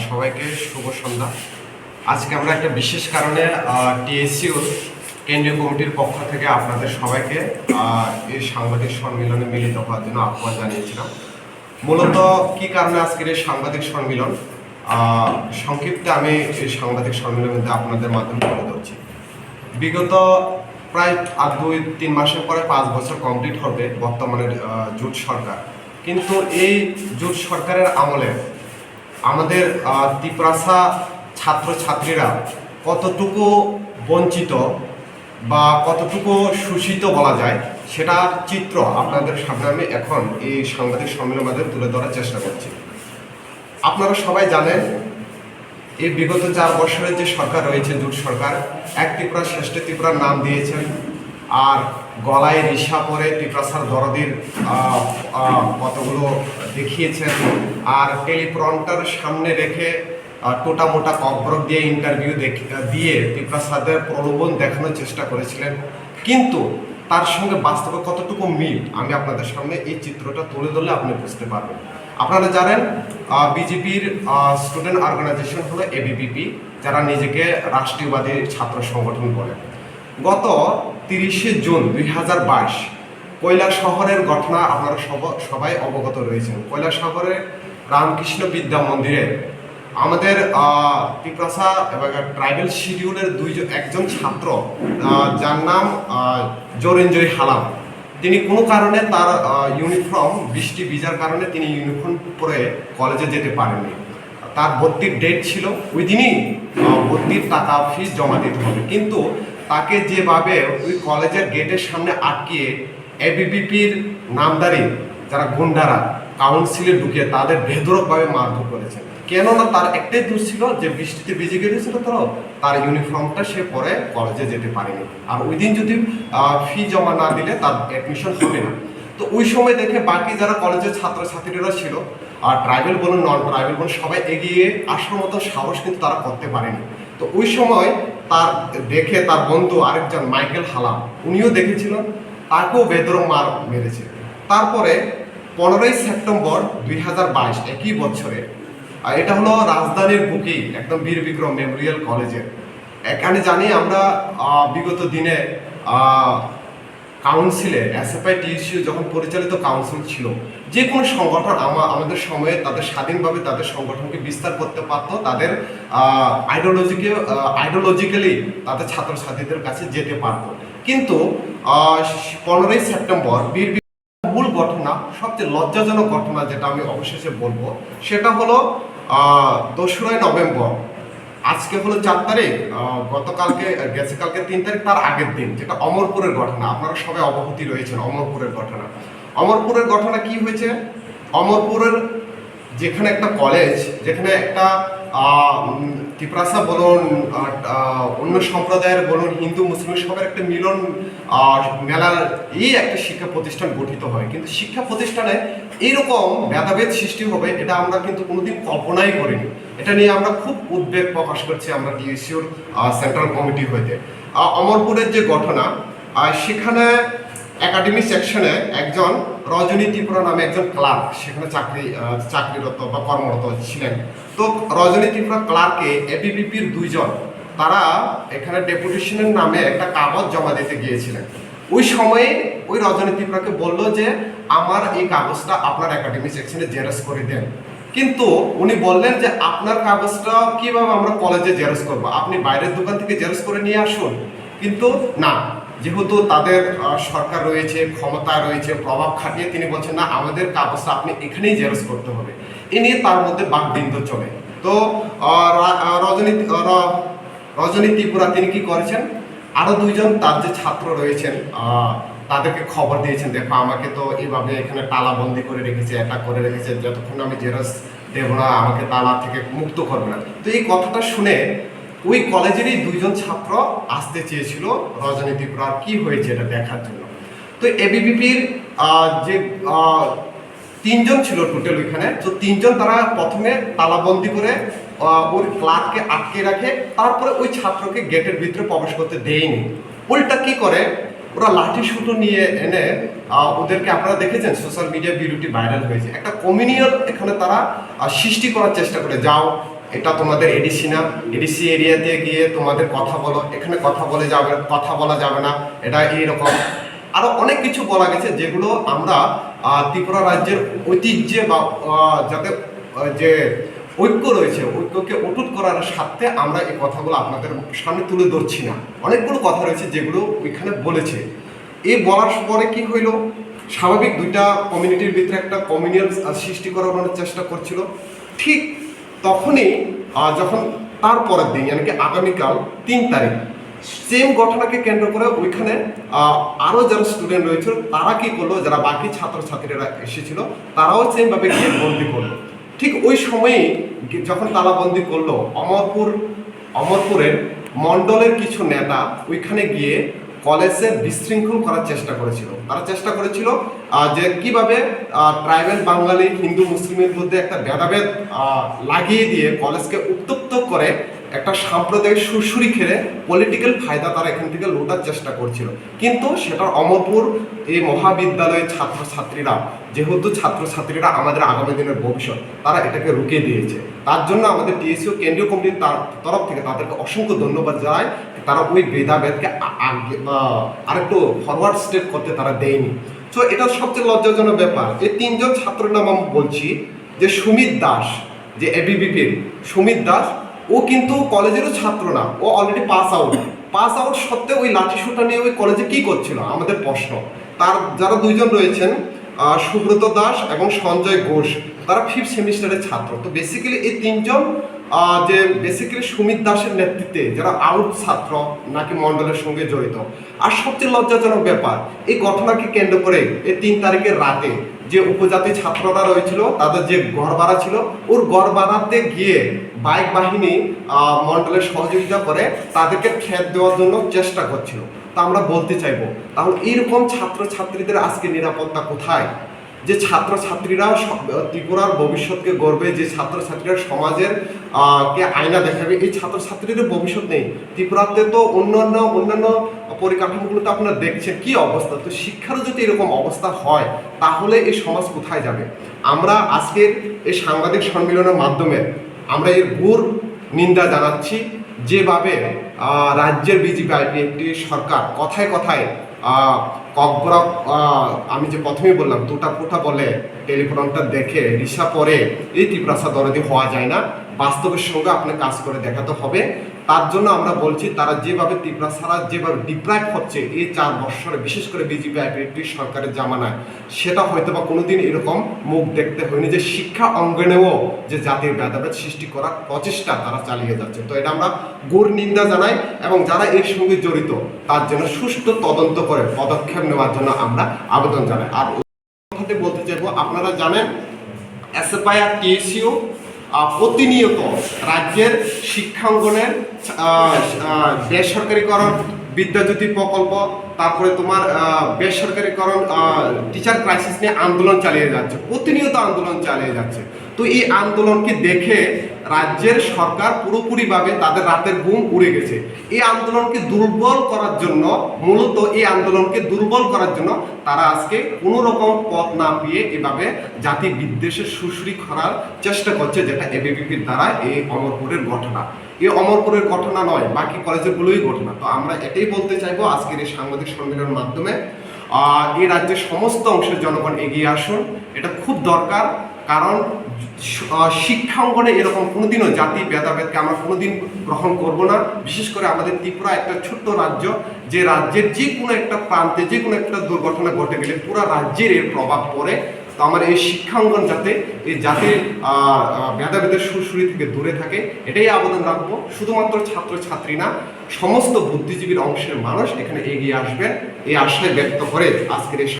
সবাইকে শুভ সন্ধ্যা। আজকে আমরা একটা বিশেষ কারণে টিএসসিউর কেন্দ্রীয় কমিটির পক্ষ থেকে আপনাদের সবাইকে এই সাংবাদিক সম্মেলনে মিলিত হওয়ার জন্য আহ্বান জানিয়েছিলাম। মূলত কি কারণে আজকের এই সাংবাদিক সম্মেলন, সংক্ষিপ্তে আমি এই সাংবাদিক সম্মেলনের মধ্যে আপনাদের মাধ্যমে তুলে ধরছি। বিগত প্রায় 2-3 মাসের পরে 5 বছর কমপ্লিট হবে বর্তমানের জোট সরকার। কিন্তু এই জোট সরকারের আমলে আমাদের তিপ্রাসা ছাত্রছাত্রীরা কতটুকু বঞ্চিত বা কতটুকু শোষিত বলা যায় সেটার চিত্র আপনাদের সামনে আমি এখন এই সাংবাদিক সম্মেলনের মাধ্যমে তুলে ধরার চেষ্টা করছি। আপনারা সবাই জানেন এই বিগত 4 বছরের যে সরকার রয়েছে জোট সরকার, এক ত্রিপুরা শ্রেষ্ঠ ত্রিপুরার নাম দিয়েছেন, আর গলায় রিসা পরে তিপ্রাসার দরদির কতগুলো দেখিয়েছেন, আর টেলিপ্রম্পটার সামনে রেখে টোটা মোটা ককবরক দিয়ে ইন্টারভিউ দিয়ে তিপ্রাসাদের প্রলোভন দেখানোর চেষ্টা করেছিলেন। কিন্তু তার সঙ্গে বাস্তবে কতটুকু মিল আমি আপনাদের সামনে এই চিত্রটা তুলে ধরলে আপনি বুঝতে পারবেন। আপনারা জানেন বিজেপির স্টুডেন্ট অর্গানাইজেশন হলো এবিভিপি, যারা নিজেকে রাষ্ট্রীয়বাদী ছাত্র সংগঠন বলে। গত 30শে জুন 2022 কৈলাসহরের ঘটনা আপনারা সবাই অবগত রয়েছেন। কৈলাসহরে রামকৃষ্ণ বিদ্যা মন্দিরে আমাদের তিপ্রাসা এবং ট্রাইবেল শিডিউলের একজন ছাত্র, যার নাম জোরেঞ্জয় হালাম, তিনি কোনো কারণে তার ইউনিফর্ম বৃষ্টি ভিজার কারণে তিনি ইউনিফর্ম পরে কলেজে যেতে পারেননি। তার ভর্তির ডেট ছিল, ওই দিনই ভর্তির টাকা ফিস জমা দিতে হবে। কিন্তু তাকে যেভাবে ওই কলেজের গেটের সামনে আটকিয়ে এবিভিপির নামদারি যারা গুন্ডারা কাউন্সিলে ঢুকে তাদের বেধড়কভাবে মারধর করেছেন। কেননা তার একটাই দোষ ছিল যে বৃষ্টিতে ভিজে গিয়েছিল, তো তার ইউনিফর্মটা সে পরে কলেজে যেতে পারেনি। আর ওই দিন যদি ফি জমা না দিলে তার অ্যাডমিশন হবে না। তো ওই সময় দেখে বাকি যারা কলেজের ছাত্রছাত্রীরা ছিল, আর ট্রাইবেল বলুন নন ট্রাইবেল বলুন, সবাই এগিয়ে আসার মতো সাহস কিন্তু তারা করতে পারেনি। তো ওই সময় তার দেখে তার বন্ধু আরেকজন মাইকেল হালাম, উনিও দেখেছিলেন, তাকেও বেদরক মার মেরেছে। তারপরে 15ই সেপ্টেম্বর 2022 একই বছরে, এটা হলো রাজধানীর বুকেই একদম বীর বিক্রম মেমোরিয়াল কলেজের। এখানে জানি আমরা বিগত দিনে কাউন্সিলে এসএফআই টিএসইউ যখন পরিচালিত কাউন্সিল ছিল, যে কোনো সংগঠন আমাদের সময়ে তাদের স্বাধীনভাবে তাদের সংগঠনকে বিস্তার করতে পারতো, তাদের আইডিওলজিক্যালি তাদের ছাত্রছাত্রীদের কাছে যেতে পারতো। কিন্তু 15ই সেপ্টেম্বর বীর মূল ঘটনা, সবচেয়ে লজ্জাজনক ঘটনা যেটা আমি অবশেষে বলবো, সেটা হলো 2রা নভেম্বর, আজকে হলো 4 তারিখ, গতকালকে গেছে কালকে 3 তারিখ, তার আগের দিন, যেটা অমরপুরের ঘটনা। আপনারা সবাই অবগত রয়েছেন অমরপুরের ঘটনা। অমরপুরের ঘটনা কি হয়েছে? অমরপুরের যেখানে একটা কলেজ, যেখানে একটা তিপ্রাসা বলুন, অন্য সম্প্রদায়ের বলুন, হিন্দু মুসলিম সবার একটা মিলন মেলার এই একটা শিক্ষা প্রতিষ্ঠান গঠিত হয়। কিন্তু শিক্ষা প্রতিষ্ঠানে এইরকম ভেদাভেদ সৃষ্টি হবে এটা আমরা কিন্তু কোনোদিন কল্পনাই করিনি। এটা নিয়ে আমরা খুব উদ্বেগ প্রকাশ করছি আমরা টিএসসিউর সেন্ট্রাল কমিটি হইতে। অমরপুরের যে ঘটনা, সেখানে একাডেমিক সেকশনে একজন রজনী ত্রিপুরা নামে একজন ক্লার্ক সেখানে চাকরিরত বা কর্মরত ছিলেন। তো রজনী ত্রিপুরা ক্লার্কে এবিভিপির 2 জন তারা এখানে ডেপুটেশনের নামে একটা কাগজ জমা দিতে গিয়েছিলেন। ওই সময়ে ওই রজনী ত্রিপুরাকে বলল যে আমার এই কাগজটা আপনার একাডেমিক সেকশনে জেরক্স করে দেন। কিন্তু উনি বললেন যে আপনার কাগজটা কিভাবে আমরা কলেজে জেরক্স করবো, আপনি বাইরের দোকান থেকে জেরক্স করে নিয়ে আসুন। কিন্তু না, যেহেতু তাদের সরকার রয়েছে, ক্ষমতা রয়েছে, প্রভাব খাটিয়ে তিনি বলছেন না, আমাদের কাগজটা আপনি এখানেই জেরক্স করতে হবে। এ নিয়ে তার মধ্যে বাকবিতণ্ডা চলে। তো রজনী ত্রিপুরা তিনি কি করেছেন, আরো 2 জন তার যে ছাত্র রয়েছেন তাদেরকে খবর দিয়েছেন, দেখো আমাকে তো এইভাবে এখানে তালাবন্দি করে রেখেছে, এটা করে রেখেছে, যতক্ষণ আমি জেরক্স দেবো না আমাকে তালা থেকে মুক্ত করবে না। তো এই কথাটা শুনে ওই কলেজেরই 2 জন ছাত্র আসতে চেয়েছিল রজনী ত্রিপুরার কি হয়েছে এটা দেখার জন্য। তো এবিভিপির যে 3 জন ছিল টোটাল ওইখানে, তো 3 জন তারা প্রথমে তালাবন্দি করে ওর ক্লার্ককে আটকে রাখে, তারপরে ওই ছাত্রকে গেটের ভিতরে প্রবেশ করতে দেয়নি। উল্টা কি করে, ওরা লাঠি সুতো নিয়ে এনে ওদেরকে, আপনারা দেখেছেন সোশ্যাল মিডিয়া ভিডিওটি ভাইরাল হয়েছে, একটা কমিউনিয়ন এখানে তারা সৃষ্টি করার চেষ্টা করে, যাও এটা তোমাদের এডিসি না, এডিসি এরিয়াতে গিয়ে তোমাদের কথা বলো, এখানে কথা বলা যাবে না, এটা এইরকম আরো অনেক কিছু বলা গেছে, যেগুলো আমরা ত্রিপুরা রাজ্যের ঐতিহ্যে বা যাতে যে ঐক্য রয়েছে, ঐক্যকে অটুট করার স্বার্থে আমরা এই কথাগুলো আপনাদের সামনে তুলে ধরছি না। অনেকগুলো কথা রয়েছে যেগুলো ওইখানে বলেছে। এই বলার পরে কি হইল, স্বাভাবিক দুইটা কমিউনিটির ভিতরে একটা কমিউনিয়াল সৃষ্টি করার চেষ্টা করছিল। ঠিক তখনই যখন তারপরের দিন মানে কি আগামীকাল 3 তারিখ সেম ঘটনাকে কেন্দ্র করে ওইখানে আরও যারা স্টুডেন্ট রয়েছিল তারা কি করলো, যারা বাকি ছাত্রছাত্রীরা এসেছিল তারাও সেমভাবে বন্দি করলো। ঠিক ওই সময়েই যখন তালাবন্দি করলো, অমরপুরের মণ্ডলের কিছু নেতা ওইখানে গিয়ে কলেজে বিশৃঙ্খল করার চেষ্টা করেছিল। তারা চেষ্টা করেছিল যে কিভাবে ট্রাইবাল বাঙালি হিন্দু মুসলিমের মধ্যে একটা ভেদাভেদ লাগিয়ে দিয়ে কলেজকে উত্তপ্ত করে একটা সাম্প্রদায়িক সুরসুরি খেলে পলিটিক্যাল ফায়দা তারা এখান থেকে লুটার চেষ্টা করছিল। কিন্তু সেটা অমরপুর এই মহাবিদ্যালয়ের ছাত্রছাত্রীরা, যেহেতু ছাত্রছাত্রীরা আমাদের আগামী দিনের ভবিষ্যৎ, তারা এটাকে রুখে দিয়েছে। তার জন্য আমাদের টিএসইউ কেন্দ্রীয় কমিটির তরফ থেকে তাদেরকে অসংখ্য ধন্যবাদ জানায়। তারা ওই ভেদাভেদকে আরেকটু ফরওয়ার্ড স্টেপ করতে তারা দেয়নি। তো এটা সবচেয়ে লজ্জাজনক ব্যাপার। এই 3 জন ছাত্রের নাম আমি বলছি, যে সুমিত দাস, যে এবিবিপির সুমিত দাস, ও কিন্তু কলেজেরও ছাত্র না, ও অলরেডি পাস আউট সত্ত্বেও ওই লাঠিসোঁটা নিয়ে ওই কলেজে কি করছিল আমাদের প্রশ্ন। তার যারা 2 জন রয়েছেন, সুব্রত দাস এবং সঞ্জয় ঘোষ, তারা 5th সেমিস্টারের ছাত্র। তো বেসিক্যালি এই 3 জন যে বেসিক্যালি সুমিত দাসের নেতৃত্বে যারা আউট ছাত্র নাকি মণ্ডলের সঙ্গে জড়িত। আর সবচেয়ে লজ্জাজনক ব্যাপার, এই ঘটনাকে কেন্দ্র করে এই 3 তারিখের রাতে যে উপজাতি ছাত্ররা রয়েছিল, তাদের যে গড় ভাড়া ছিল, ওর গড় ভাড়াতে গিয়ে বাইক বাহিনী মণ্ডলের সহযোগিতা করে তাদেরকে খেত দেওয়ার জন্য চেষ্টা করছিল। তা আমরা বলতে চাইবো, তাহলে এইরকম ছাত্রছাত্রীদের আজকে নিরাপত্তা কোথায়? যে ছাত্রছাত্রীরা ত্রিপুরার ভবিষ্যৎকে গড়বে, যে ছাত্রছাত্রীরা সমাজের কে আয়না দেখাবে, এই ছাত্রছাত্রীদের ভবিষ্যৎ নেই। ত্রিপুরাতে তো অন্যান্য পরিকাঠামোগুলো তো আপনারা দেখছেন কি অবস্থা। তো শিক্ষারও যদি এরকম অবস্থা হয়, তাহলে এই সমাজ কোথায় যাবে? আমরা আজকের এই সাংবাদিক সম্মেলনের মাধ্যমে আমরা এর ঘোর নিন্দা জানাচ্ছি, যেভাবে রাজ্যের বিজেপি একটি সরকার কথায় কথায় ককবরা, আমি যে প্রথমেই বললাম দুটা ফুটা বলে টেলিফোনটা দেখে রিসা পরে এই ত্রিপ্রাসা দরদি হওয়া যায় না, বাস্তবের সঙ্গে আপনি কাজ করে দেখাতে হবে। তার জন্য আমরা বলছি, তারা যেভাবে ত্রিপ্রাসারা যেভাবে ডিপ্রাইভ হচ্ছে এই 4 বছরে, বিশেষ করে বিজেপি আইপিএফটি সরকারের জামানায়, সেটা হয়তো বা কোনোদিন এরকম মুখ দেখতে হয়নি, যে শিক্ষা অঙ্গনেও যে জাতির ভেদাভেদ সৃষ্টি করার প্রচেষ্টা তারা চালিয়ে যাচ্ছে। তো এটা আমরা ঘোর নিন্দা জানাই, এবং যারা এর সঙ্গে জড়িত তার জন্য সুষ্ঠু তদন্ত করে পদক্ষেপ নেওয়ার জন্য আমরা আবেদন জানাই। আর কথাতে বলতে চাইবো, আপনারা জানেন এসএফআই আর টিএসইউ প্রতিনিয়ত রাজ্যের শিক্ষাঙ্গনের বেসরকারিকরণ, বিদ্যাজ্যোতি প্রকল্প, তারপরে তোমার বেসরকারিকরণ, টিচার ক্রাইসিস নিয়ে আন্দোলন চালিয়ে যাচ্ছে, প্রতিনিয়ত আন্দোলন চালিয়ে যাচ্ছে। তো এই আন্দোলনকে দেখে রাজ্যের সরকার পুরোপুরিভাবে তাদের রাতের ঘুম উড়ে গেছে। এই আন্দোলনকে দুর্বল করার জন্য, মূলত এই আন্দোলনকে দুর্বল করার জন্য তারা আজকে কোনো রকম পথ না পেয়ে এভাবে জাতি বিদ্বেষের সুরসুরি করার চেষ্টা করছে, যেটা এবিপির দ্বারা এই অমরপুরের ঘটনা। এই অমরপুরের ঘটনা নয়, বাকি কলেজগুলোই ঘটনা। তো আমরা এটাই বলতে চাইবো আজকের এই সাংবাদিক সম্মেলনের মাধ্যমে, এই রাজ্যের সমস্ত অংশের জনগণ এগিয়ে আসুন, এটা খুব দরকার। কারণ শিক্ষা অঙ্গনে এরকম কোনোদিনও জাতি ভেদাভেদকে আমরা কোনোদিন গ্রহণ করব না। বিশেষ করে আমাদের ত্রিপুরা একটা ছোট্ট রাজ্য, যে রাজ্যের যে কোনো একটা প্রান্তে যে কোনো একটা দুর্ঘটনা ঘটে গেলে পুরো রাজ্যের এর প্রভাব পড়ে। তো আমার এই শিক্ষাঙ্গন যাতে এই জাতির ভেদাভেদের সুরসুরি থেকে দূরে থাকে, এটাই আবেদন রাখবো। শুধুমাত্র ছাত্রছাত্রী না, সমস্ত বুদ্ধিজীবীর অংশের মানুষ এখানে এগিয়ে আসবেন, এই আশায় ব্যক্ত করে আজকের এই